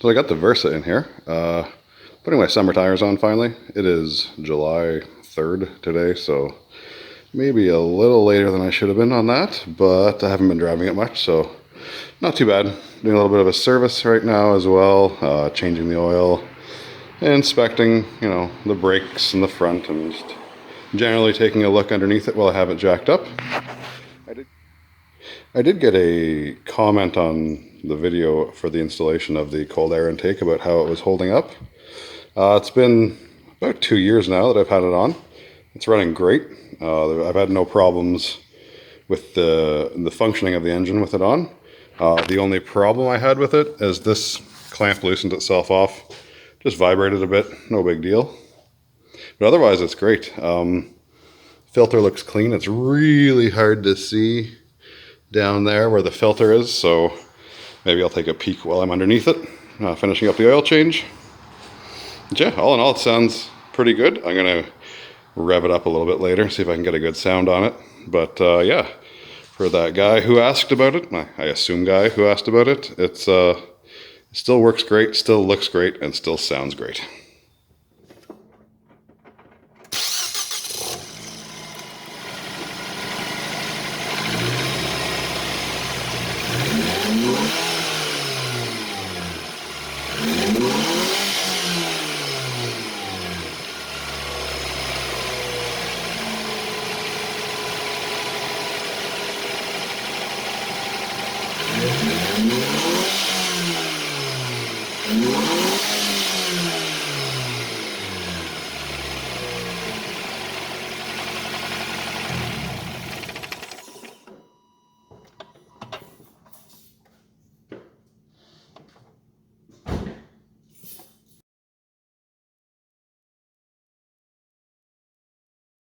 So I got the Versa in here, putting my summer tires on finally. It is July 3rd today, so maybe a little later than I should have been on that, but I haven't been driving it much, so not too bad. Doing a little bit of a service right now as well, changing the oil, inspecting, you know, the brakes in the front, and just generally taking a look underneath it while I have it jacked up. I did get a comment on the video for the installation of the cold air intake about how it was holding up. It's been about 2 years now that I've had it on. It's running great. I've had no problems with the functioning of the engine with it on. The only problem I had with it is this clamp loosened itself off. Just vibrated a bit, no big deal. But otherwise it's great. Filter looks clean. It's really hard to see down there where the filter is, so maybe I'll take a peek while I'm underneath it, finishing up the oil change. But yeah, all in all, it sounds pretty good. I'm gonna rev it up a little bit later, see if I can get a good sound on it. But yeah, for that guy who asked about it, I assume guy who asked about it, it still works great, still looks great, and still sounds great.